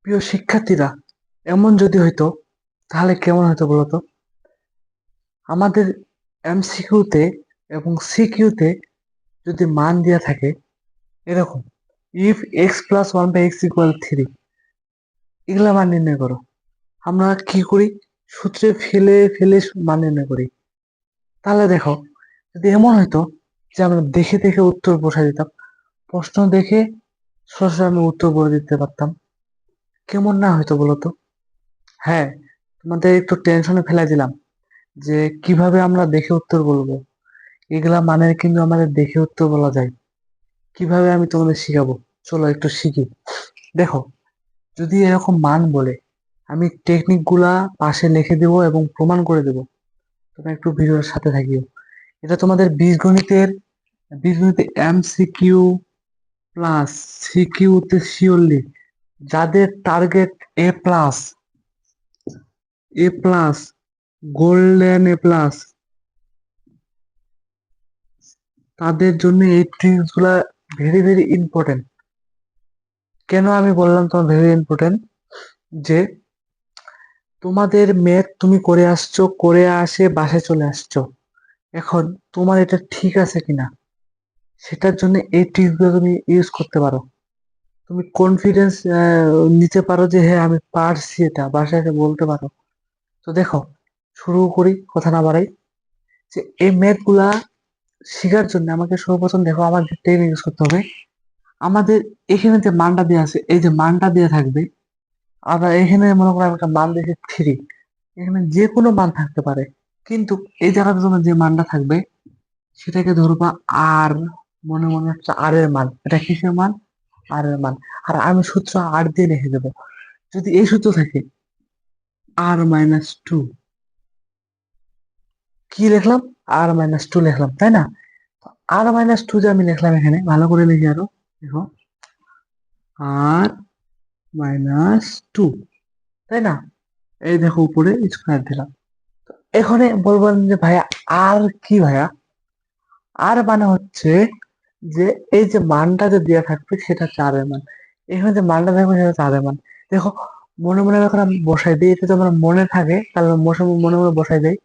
প্রিয় শিক্ষার্থীরা, এমন যদি হইতো তাহলে কেমন হতো বলতো? আমাদের এমসিকিউতে এবং সিকিউতে যদি মান দেওয়া থাকে এরকম, if x plus one by x equal three, এগুলা মান নির্ণয় করো। আমরা কি করি? সূত্রে ফেলে ফেলে মান নির্ণয় করি। তাহলে দেখো, যদি এমন হইতো যে আমরা দেখে দেখে উত্তর বসাই দিতাম, প্রশ্ন দেখে সরাসরি আমি উত্তর বলে দিতে পারতাম, কেমন না হয়তো বলতো? হ্যাঁ, তোমাদের একটু টেনশনে ফেলে দিলাম যে কিভাবে আমরা দেখে উত্তর বলবো। এগুলা মানে কিন্তু আমাদের দেখে উত্তর বলা যায়। কিভাবে আমি তোমাদের শিখাবো, চলো একটু শিখি। দেখো, যদি এরকম মান বলে, আমি টেকনিক গুলা পাশে লিখে দেবো এবং প্রমাণ করে দেবো। তোমরা একটু ভিডিওর সাথে থাকিও। এটা তোমাদের বীজগণিতে এমসিকিউ প্লাস সিকিউতে শিওরলি যাদের target A plus golden A plus, তাদের জন্য এই ট্রিক্স গুলা ভেরি ভেরি ইম্পর্টেন্ট। কেন আমি বললাম তোমার ভেরি ইম্পর্টেন্ট? যে তোমাদের ম্যাথ তুমি করে আসছো, করে আসে বাসায় চলে আসছো, এখন তোমার এটা ঠিক আছে কিনা সেটার জন্য এই ট্রিক্স গুলো তুমি ইউজ করতে পারো। তুমি কনফিডেন্স নিতে পারো যে হ্যাঁ আমি পারছি, এটা বাসায় এসে বলতে পারো। তো দেখো, শুরু করি কথা না বাড়াই। যে এই ম্যাথ গুলা শেখার জন্য আমাকে সর্বপ্রথম দেখো আমাদের টেকনিক ইউজ করতে হবে। আমাদের এখানে যে মানটা দেওয়া আছে, এই যে মানটা দেওয়া থাকবে, আমরা এখানে মনে করো আমি একটা মান দেখে থ্রি, এখানে যে কোনো মান থাকতে পারে, কিন্তু এই জায়গাটার জন্য যে মানটা থাকবে সেটাকে ধরবা আর, মনে মনে হচ্ছে আর এর মান, এটা কিসের মান? আর এর মান। আর আমি সূত্র আর দিয়ে লিখে দেবো। যদি এই সূত্র থাকে r-2, কি লিখলাম? r-2 লিখলাম, তাই না? r-2 যে আমি লিখলাম এখানে, ভালো করে লিখি আরো, দেখো, r-2, তাই না? এই দেখো উপরে স্কোয়ার দিলাম। এখানে বলবেন যে ভাইয়া আর কি ভাইয়া? আর মানে হচ্ছে যে এই যে মানটা যে দেওয়া থাকবে সেটা হচ্ছে আর এর মান। এখানে যে মানটা থাকবে সেটা হচ্ছে আর এর মান। দেখো, মনে মনে যখন আমি বসাই দিই, এটা যদি আমার মনে থাকে তাহলে আমি মনে মনে বসাই দিই।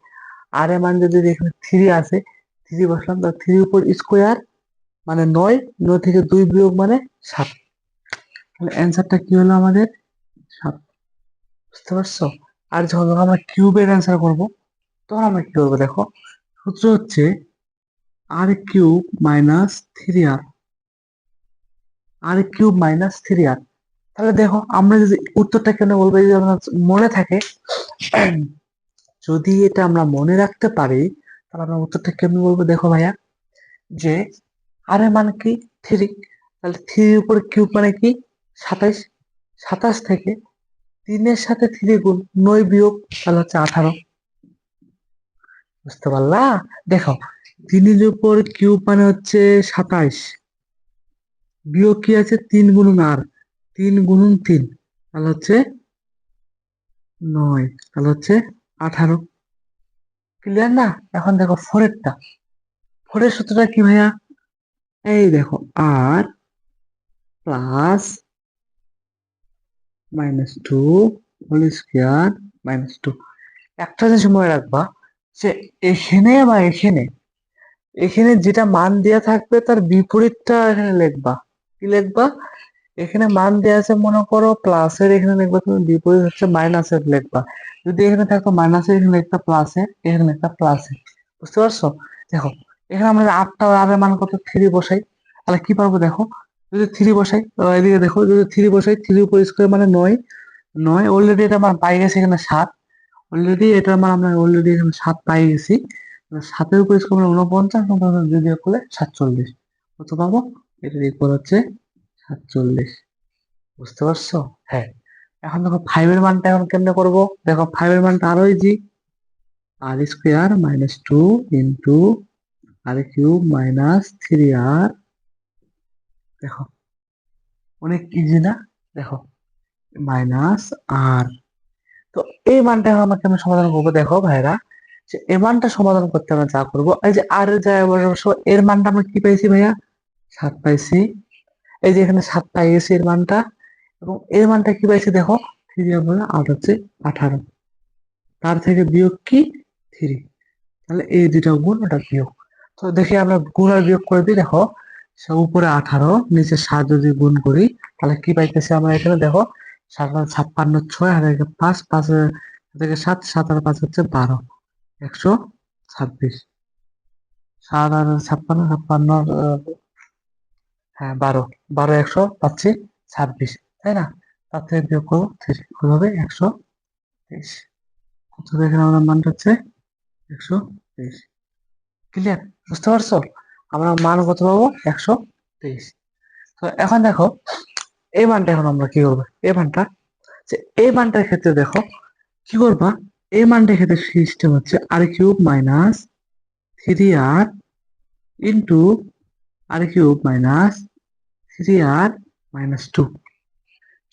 আর এর মান যদি এখানে থ্রি আছে, থ্রি বসলাম, তাহলে থ্রি উপর স্কোয়ার মানে নয়, নয় থেকে দুই বিয়োগ মানে সাত। তাহলে অ্যান্সারটা কি হলো আমাদের? সাত। বুঝতে পারছো? আর যখন আমরা কিউবের অ্যান্সার করবো, তখন আমরা কি করবো দেখো, সূত্র হচ্ছে r³ - 3r, r³ - 3r। তাহলে দেখো আমরা যদি উত্তরটা কেন বলবো, যদি আমরা মনে থাকে, যদি এটা আমরা মনে রাখতে পারি, তাহলে আমরা উত্তরটা কেমন বলবো দেখো ভাইয়া, যে আর এর মান কি? থ্রি। তাহলে থ্রির উপর কিউব মানে কি? 27। 27 থেকে তিনের সাথে থ্রি গুণ, নয় বিয়োগ, তাহলে হচ্ছে 18। বুঝতে পারলা? দেখো, তিনের উপর কিউব মানে হচ্ছে 27, বিয়োগ কি আছে? তিন গুণন আর, তিন গুণন তিন, তাহলে হচ্ছে নয়, তাহলে হচ্ছে 18। ক্লিয়ার না? এখন দেখো ফোরেরটা, ফোরের সূত্রটা কি ভাইয়া? এই দেখো, আর প্লাস -2 হোল স্কোয়ার -2। একটা জিনিস মনে রাখবা, যে এখানে বা এখানে, এখানে যেটা মান দেয়া থাকবে তার বিপরীতটা এখানে লিখবা। কি লিখবা? এখানে মান দেয়া আছে মনে করো প্লাসের, এখানে লিখবা তুমি বিপরীত হচ্ছে মাইনাসের লিখবা। যদি এখানে থাকতো মাইনাসের, এখানে একটা প্লাসের, এখানে একটা প্লাসের। বুঝতে পারছো? দেখো, এখানে আমরা আটটা আর এর মান কত? থ্রি বসাই, তাহলে কি পারবো দেখো, যদি থ্রি বসাই, এদিকে দেখো, যদি থ্রি বসাই, থ্রি উপর স্কোয়ার মানে নয়, নয় অলরেডি এটা আমার পাই গেছে এখানে সাত, অলরেডি এটার মান আমরা অলরেডি এখানে সাত পাই গেছি। সাতের উপর স্কোয়ার মানে 49, 49 যদি করলে 47, কত পাবো? এটার ইকুয়াল হচ্ছে 47। বুঝতে পারছো? হ্যাঁ। এখন দেখো ফাইভের মানটা এখন কেমনে করবো, দেখো ফাইভের মানটা আরো easy, r² - 2 into r³ - 3r। দেখো, অনেক ইজি না? দেখো, মাইনাস আর, তো এই মানটা এখন আমাকে আমি সমাধান করবো। দেখো ভাইরা, যে এই মানটা সমাধান করতে আমরা যা করবো, এই যে আর এর জায়গায় বসাবো, এর মানটা আমরা কি পাইছি ভাইয়া? 7 পাইছি। এই যে এখানে 7 পাই গেছি এর মানটা, এবং এর মানটা কি পাইছি দেখো, 3 বলে 8 হচ্ছে 18, তার থেকে বিয়োগ কি? 3। তাহলে এই দুইটা গুণ, ওটা বিয়োগ। তো দেখি আমরা গুণ আর বিয়োগ করে দিই, দেখো সে উপরে 18 নিচে 7 যদি গুণ করি, তাহলে কি পাইতেছি আমরা এখানে দেখো, 7 আর 56, 6 আর 5, 5 থেকে 7, 7 আর 5 হচ্ছে 12, 126। 7 আর 56, 56 হ্যাঁ 12, 12 100 পাচ্ছি 26, তাই না? তার থেকে বিয়োগ করবো 3, হবে 123। কত এখানে আমরা মানটা হচ্ছে 123। ক্লিয়ার? বুঝতে পারছো? আমরা মান কত পাবো? 123। তো এখন দেখো এই মানটা, এখন আমরা কি করবো এই মানটা, যে এই মানটার ক্ষেত্রে দেখো কি করবা, এই মানটার ক্ষেত্রে সিস্টেম হচ্ছে আর কিউব মাইনাস 3r ইন্টু আর কিউব মাইনাস 3r মাইনাস 2।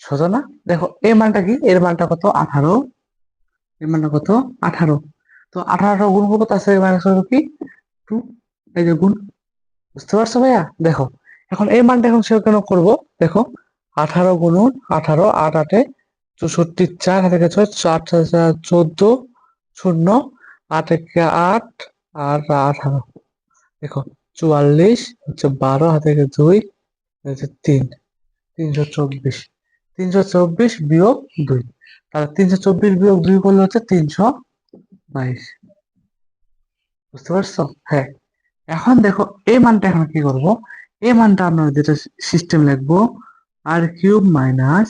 সোজা না? দেখো এই মানটা কি, এর মানটা কত? 18, এর মানটা কত? 18। তো 18 গুণ করবো, তার সাথে মাইনাস করবো কি? 2। এই যে গুণ। বুঝতে পারছো ভাইয়া? দেখো এখন এই মানটা এখন সেও কেন করবো, দেখো 18 গুণন 18, 8 8 64, 4 হাতে গেছে 4 14, শূন্য 8 একে 8 আর 18, দেখো 44 হচ্ছে 12 হাতে গেছে 2 হচ্ছে 3, 324, 324 বিয়োগ 2, তাহলে 324 বিয়োগ 2 করলে হচ্ছে 322। বুঝতে পারছো? হ্যাঁ। এখন দেখো এই মানটা এখন কি করব, এই মানটা আমরা যেটা সিস্টেম লিখবো, আর কিউব মাইনাস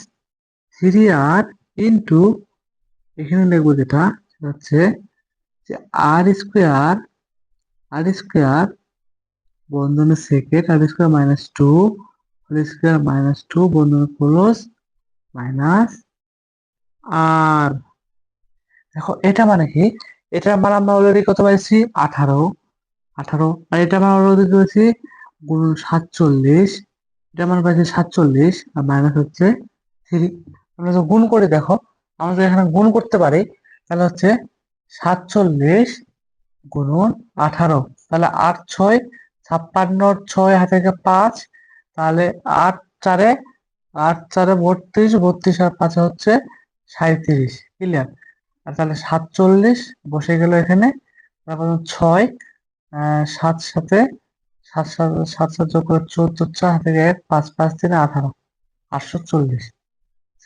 3r ইন্টু, এখানে লিখবো যেটা, সেটা হচ্ছে যে আর স্কোয়ার বন্ধনের সেকেন্ড, আর square minus 2 whole square minus 2 বন্ধনের ক্লোজ মাইনাস আর। দেখো এটা মানে কি, এটার মান আমরা অলরেডি কত পাইছি? 18, 18। আর এটা আমরা অলরেডি করেছি গুণ 47, এটা মান পাইছি 47 আর মাইনাস হচ্ছে 3। আমরা যদি গুণ করে দেখো, আমরা যদি এখানে গুণ করতে পারি, তাহলে হচ্ছে 47 গুণন 18, তাহলে 8 6 56, 6 হাতে থেকে 5, তাহলে 8 4 8 4 32, 32 আর 5 হচ্ছে 37। ক্লিয়ার? আর তাহলে 47 বসে গেল এখানে, তারপর 6 7 সাথে 7 7 7 7 যোগ করে 14, 4 থেকে 1, 5 5 3 18, 840,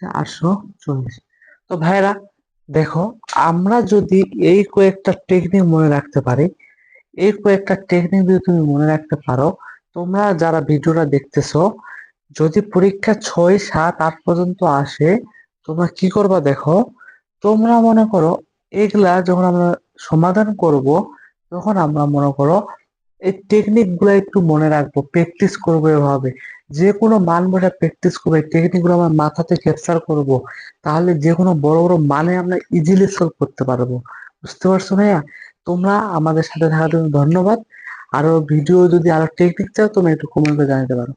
840। তো ভাইরা দেখো, আমরা যদি এই কয়েকটা টেকনিক মনে রাখতে পারি, এই কয়েকটা টেকনিক যদি তুমি মনে রাখতে পারো, তোমরা যারা ভিডিওটা দেখতেছো, যদি পরীক্ষা 6 7 8 পর্যন্ত আসে, তোমরা কি করবা দেখো, তোমরা মনে করো এগুলা যখন আমরা সমাধান করব, তখন আমরা মনে করো এই টেকনিক গুলো একটু মনে রাখবো, প্র্যাকটিস করবো, এভাবে যে কোনো মান বোঝা প্র্যাকটিস করবো, এই টেকনিক গুলো আমার মাথাতে ক্যাপচার করব, তাহলে যে কোনো বড় বড় মানে আমরা ইজিলি সলভ করতে পারবো। বুঝতে পারছো ভাইয়া? তোমরা আমাদের সাথে থাকার জন্য ধন্যবাদ। আরো ভিডিও যদি আরো টেকনিক চাও, তোমরা একটু কমেন্ট করে জানাতে পারো।